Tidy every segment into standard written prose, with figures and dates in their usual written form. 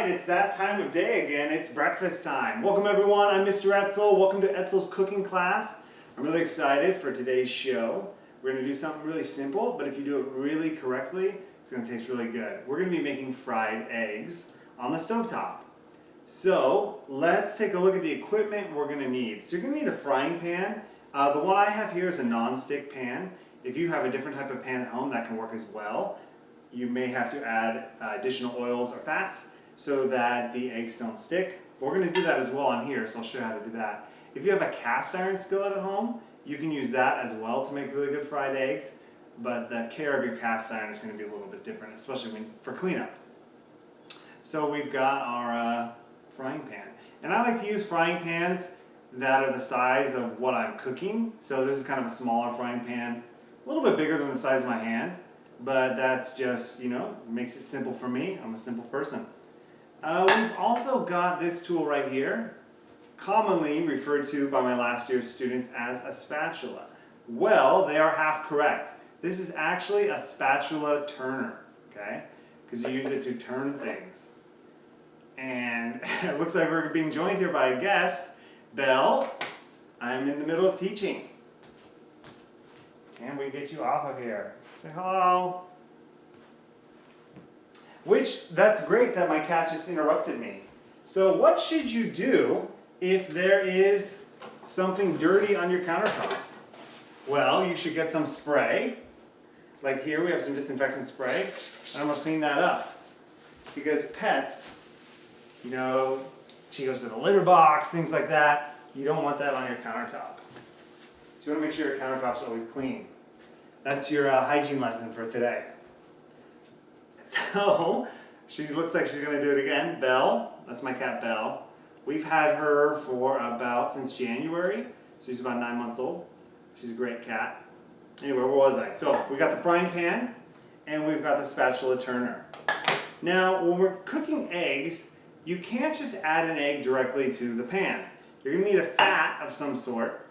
right, it's that time of day again. It's breakfast time. Welcome everyone, I'm Mr. Etzel. Welcome to Etzel's cooking class. I'm really excited for today's show. We're going to do something really simple, but if you do it really correctly, it's going to taste really good. We're going to be making fried eggs on the stovetop. So let's take a look at the equipment we're going to need. So you're going to need a frying pan. The one I have here is a non-stick pan. If you have a different type of pan at home, that can work as well. You may have to add additional oils or fats so that the eggs don't stick. But we're going to do that as well on here, so I'll show you how to do that. If you have a cast iron skillet at home, you can use that as well to make really good fried eggs, but the care of your cast iron is going to be a little bit different, especially for cleanup. So we've got our frying pan. And I like to use frying pans that are the size of what I'm cooking. So this is kind of a smaller frying pan, a little bit bigger than the size of my hand. But that's just, makes it simple for me. I'm a simple person. We've also got this tool right here, commonly referred to by my last year's students as a spatula. Well, they are half correct. This is actually a Spatula Turner, okay? Because you use it to turn things. And it looks like we're being joined here by a guest, Belle. I'm in the middle of teaching. Can we get you off of here? Say hello. That's great that my cat just interrupted me. So what should you do if there is something dirty on your countertop? Well, you should get some spray. Like here we have some disinfectant spray. And I'm going to clean that up. Because pets, she goes to the litter box, things like that. You don't want that on your countertop. So you want to make sure your countertop's always clean. That's your hygiene lesson for today. So, she looks like she's going to do it again. Belle, that's my cat Belle. We've had her since January. So she's about 9 months old. She's a great cat. Anyway, where was I? So, we got the frying pan and we've got the Spatula Turner. Now, when we're cooking eggs, you can't just add an egg directly to the pan. You're going to need a fat of some sort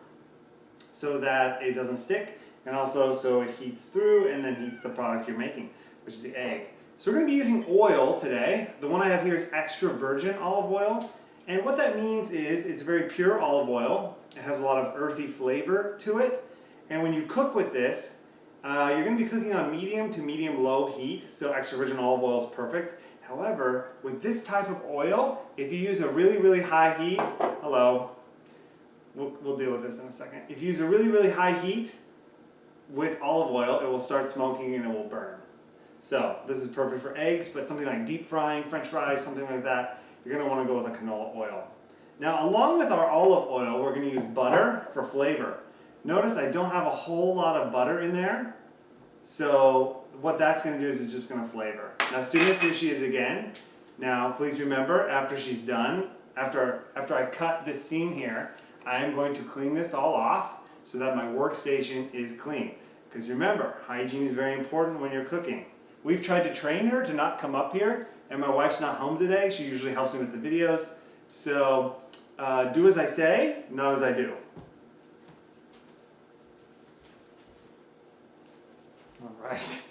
so that it doesn't stick. And also so it heats through and then heats the product you're making, which is the egg. So we're going to be using oil today. The one I have here is extra virgin olive oil. And what that means is it's very pure olive oil. It has a lot of earthy flavor to it. And when you cook with this, you're going to be cooking on medium to medium-low heat. So extra virgin olive oil is perfect. However, with this type of oil, if you use a really, really high heat, we'll deal with this in a second. If you use a really, really high heat, with olive oil, it will start smoking and it will burn. So this is perfect for eggs, but something like deep frying, French fries, something like that, you're going to want to go with a canola oil. Now, along with our olive oil, we're going to use butter for flavor. Notice I don't have a whole lot of butter in there. So what that's going to do is it's just going to flavor. Now, students, here she is again. Now, please remember, after she's done, after I cut this seam here, I am going to clean this all off so that my workstation is clean. Because remember, hygiene is very important when you're cooking. We've tried to train her to not come up here, and my wife's not home today. She usually helps me with the videos. So do as I say, not as I do. All right,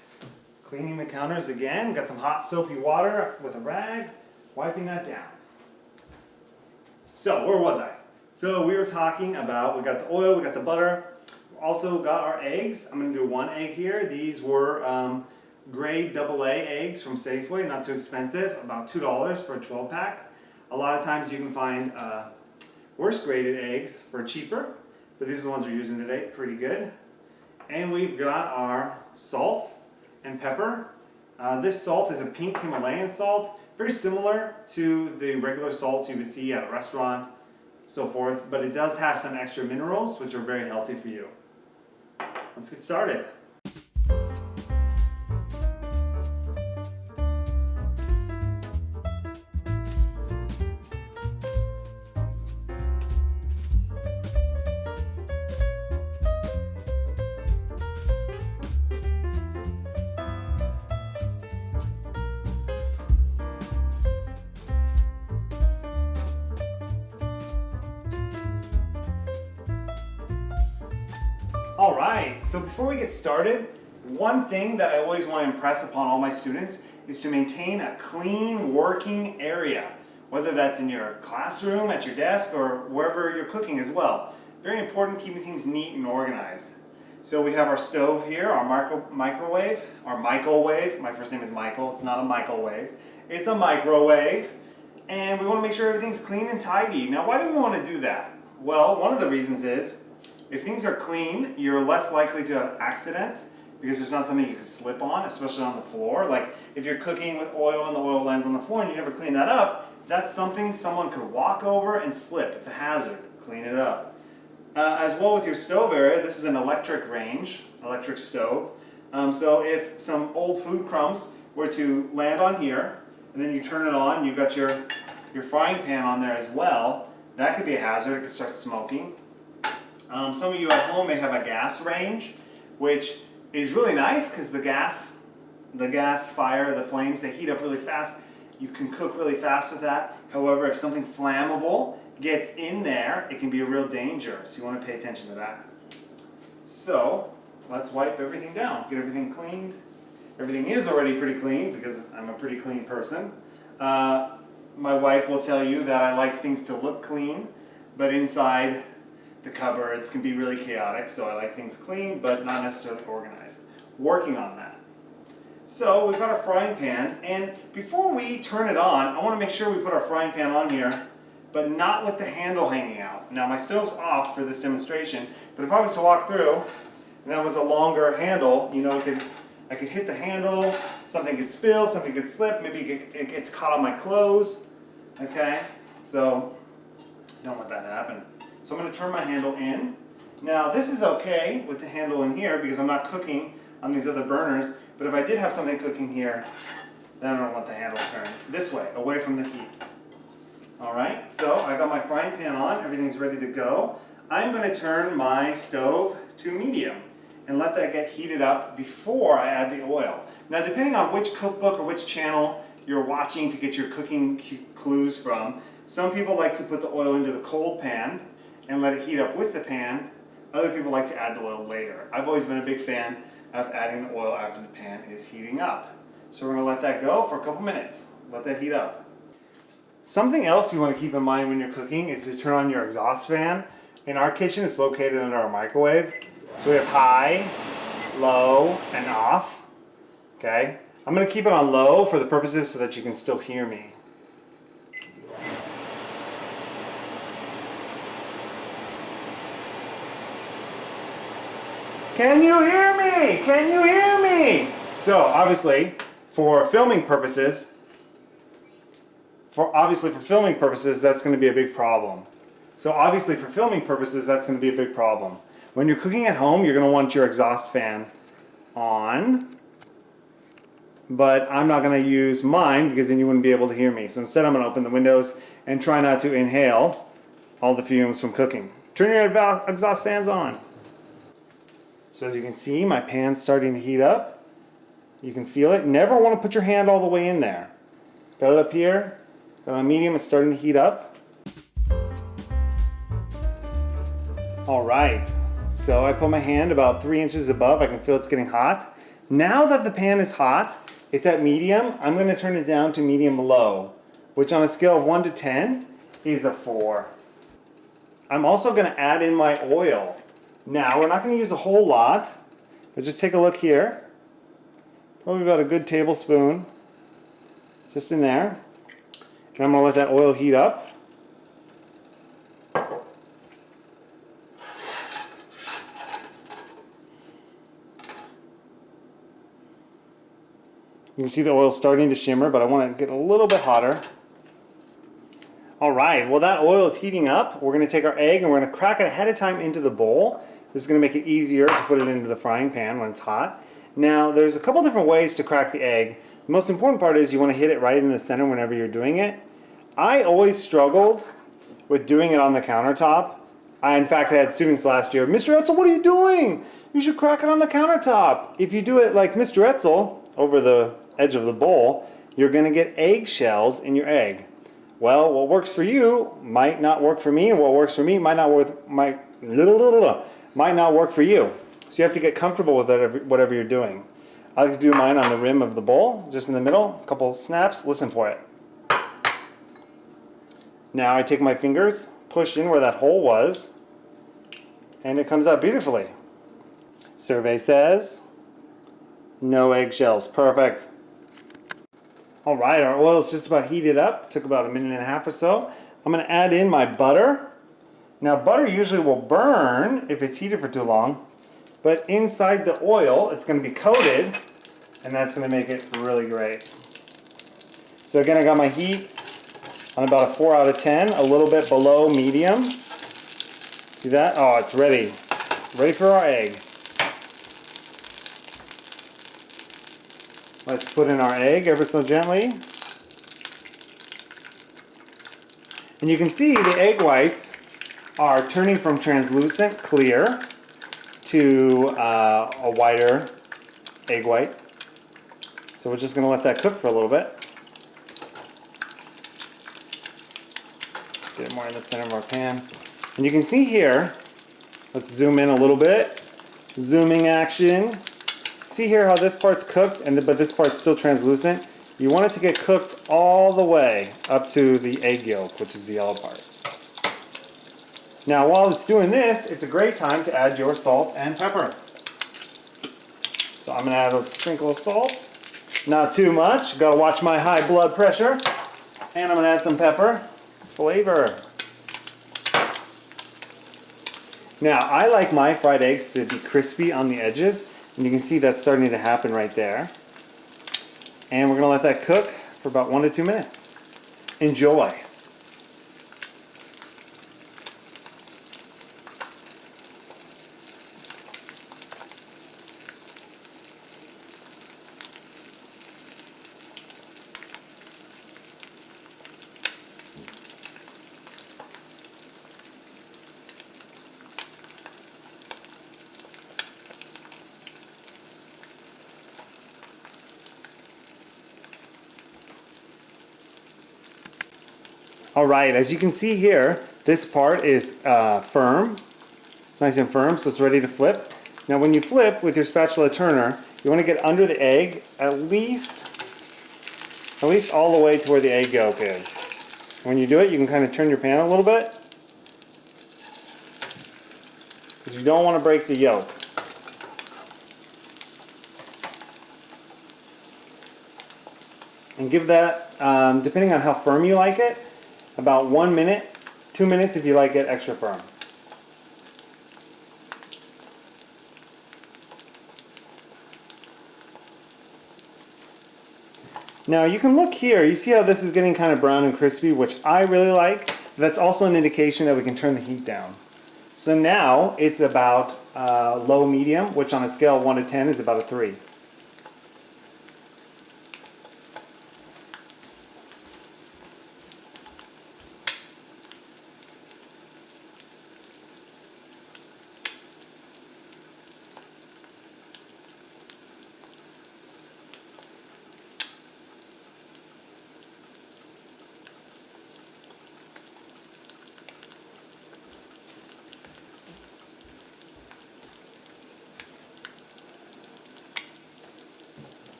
cleaning the counters again. Got some hot soapy water with a rag, wiping that down. So where was I? So we were talking about, we got the oil, we got the butter, we also got our eggs. I'm going to do one egg here. These were grade AA eggs from Safeway, not too expensive, about $2 for a 12-pack. A lot of times you can find worse graded eggs for cheaper, but these are the ones we're using today, pretty good. And we've got our salt and pepper. This salt is a pink Himalayan salt, very similar to the regular salt you would see at a restaurant, so forth, but it does have some extra minerals which are very healthy for you. Let's get started. Alright, so before we get started, one thing that I always want to impress upon all my students is to maintain a clean working area, whether that's in your classroom, at your desk, or wherever you're cooking as well. Very important, keeping things neat and organized. So we have our stove here, our microwave, my first name is Michael, it's not a microwave, it's a microwave, and we want to make sure everything's clean and tidy. Now why do we want to do that? Well, one of the reasons is, if things are clean, you're less likely to have accidents, because there's not something you could slip on, especially on the floor. Like if you're cooking with oil and the oil lands on the floor and you never clean that up, that's something someone could walk over and slip. It's a hazard. Clean it up. As well with your stove area, this is an electric stove. So if some old food crumbs were to land on here, and then you turn it on, you've got your frying pan on there as well, that could be a hazard. It could start smoking. Some of you at home may have a gas range, which is really nice because the gas fire, the flames, they heat up really fast. You can cook really fast with that. However, if something flammable gets in there, it can be a real danger. So you want to pay attention to that. So let's wipe everything down, get everything cleaned. Everything is already pretty clean because I'm a pretty clean person. My wife will tell you that I like things to look clean, but inside the cupboards can be really chaotic, so I like things clean, but not necessarily organized. Working on that. So we've got our frying pan, and before we turn it on, I want to make sure we put our frying pan on here, but not with the handle hanging out. Now my stove's off for this demonstration, but if I was to walk through, and that was a longer handle, you know, I could hit the handle, something could spill, something could slip, maybe it gets caught on my clothes, okay? So, don't want that to happen. So I'm going to turn my handle in. Now this is okay with the handle in here because I'm not cooking on these other burners, but if I did have something cooking here, then I don't want the handle turned this way, away from the heat. Alright, so I got my frying pan on, everything's ready to go. I'm going to turn my stove to medium and let that get heated up before I add the oil. Now depending on which cookbook or which channel you're watching to get your cooking clues from, some people like to put the oil into the cold pan and let it heat up with the pan. Other people like to add the oil later. I've always been a big fan of adding the oil after the pan is heating up. So we're going to let that go for a couple minutes. Let that heat up. Something else you want to keep in mind when you're cooking is to turn on your exhaust fan. In our kitchen, it's located under our microwave. So we have high, low, and off. Okay? I'm going to keep it on low for the purposes so that you can still hear me. Can you hear me? Can you hear me? So obviously, for filming purposes, that's going to be a big problem. When you're cooking at home, you're going to want your exhaust fan on, but I'm not going to use mine because then you wouldn't be able to hear me. So instead I'm going to open the windows and try not to inhale all the fumes from cooking. Turn your exhaust fans on. So as you can see, my pan's starting to heat up. You can feel it. Never want to put your hand all the way in there. Got it up here. Got it on medium. It's starting to heat up. All right. So I put my hand about 3 inches above. I can feel it's getting hot. Now that the pan is hot, it's at medium. I'm going to turn it down to medium-low, which on a scale of 1 to 10 is a 4. I'm also going to add in my oil. Now, we're not going to use a whole lot, but just take a look here. Probably about a good tablespoon just in there. And I'm going to let that oil heat up. You can see the oil starting to shimmer, but I want to get a little bit hotter. All right, well that oil is heating up. We're going to take our egg and we're going to crack it ahead of time into the bowl. This is going to make it easier to put it into the frying pan when it's hot. Now, there's a couple different ways to crack the egg. The most important part is you want to hit it right in the center whenever you're doing it. I always struggled with doing it on the countertop. In fact, I had students last year, Mr. Etzel, what are you doing? You should crack it on the countertop. If you do it like Mr. Etzel, over the edge of the bowl, you're going to get eggshells in your egg. Well, what works for you might not work for me, and what works for me might not work for you. So you have to get comfortable with it, whatever you're doing. I like to do mine on the rim of the bowl, just in the middle, a couple snaps, listen for it. Now I take my fingers, push in where that hole was, and it comes out beautifully. Survey says, no eggshells, perfect. All right, our oil is just about heated up, took about 1.5 minutes or so. I'm gonna add in my butter. Now butter usually will burn if it's heated for too long, but inside the oil, it's gonna be coated, and that's gonna make it really great. So again, I got my heat on about a 4 out of 10, a little bit below medium. See that? Oh, it's ready. Ready for our egg. Let's put in our egg ever so gently. And you can see the egg whites are turning from translucent clear to a whiter egg white. So we're just going to let that cook for a little bit. Get it more in the center of our pan. And you can see here, let's zoom in a little bit. Zooming action. See here how this part's cooked, but this part's still translucent? You want it to get cooked all the way up to the egg yolk, which is the yellow part. Now while it's doing this, it's a great time to add your salt and pepper. So I'm going to add a sprinkle of salt. Not too much, gotta watch my high blood pressure. And I'm going to add some pepper. Flavor. Now I like my fried eggs to be crispy on the edges. And you can see that's starting to happen right there. And we're going to let that cook for about 1 to 2 minutes. Enjoy. All right, as you can see here, this part is firm. It's nice and firm, so it's ready to flip. Now when you flip with your Spatula Turner, you want to get under the egg at least all the way to where the egg yolk is. When you do it, you can kind of turn your pan a little bit, because you don't want to break the yolk. And give that, depending on how firm you like it, about 1 minute, 2 minutes if you like it extra firm. Now you can look here, you see how this is getting kind of brown and crispy, which I really like. That's also an indication that we can turn the heat down. So now it's about low medium, which on a scale of 1 to 10 is about a 3.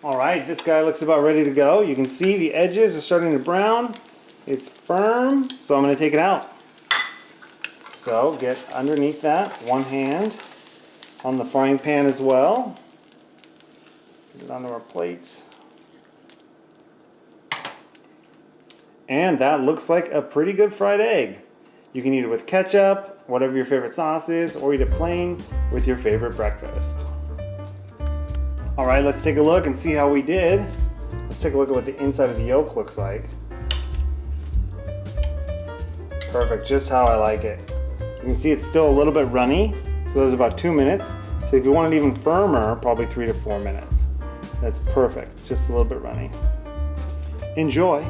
Alright, this guy looks about ready to go. You can see the edges are starting to brown. It's firm, so I'm going to take it out. So get underneath that, one hand on the frying pan as well. Get it onto our plates. And that looks like a pretty good fried egg. You can eat it with ketchup, whatever your favorite sauce is, or eat it plain with your favorite breakfast. All right, let's take a look and see how we did. Let's take a look at what the inside of the yolk looks like. Perfect, just how I like it. You can see it's still a little bit runny, so there's about 2 minutes. So if you want it even firmer, probably 3 to 4 minutes. That's perfect, just a little bit runny. Enjoy.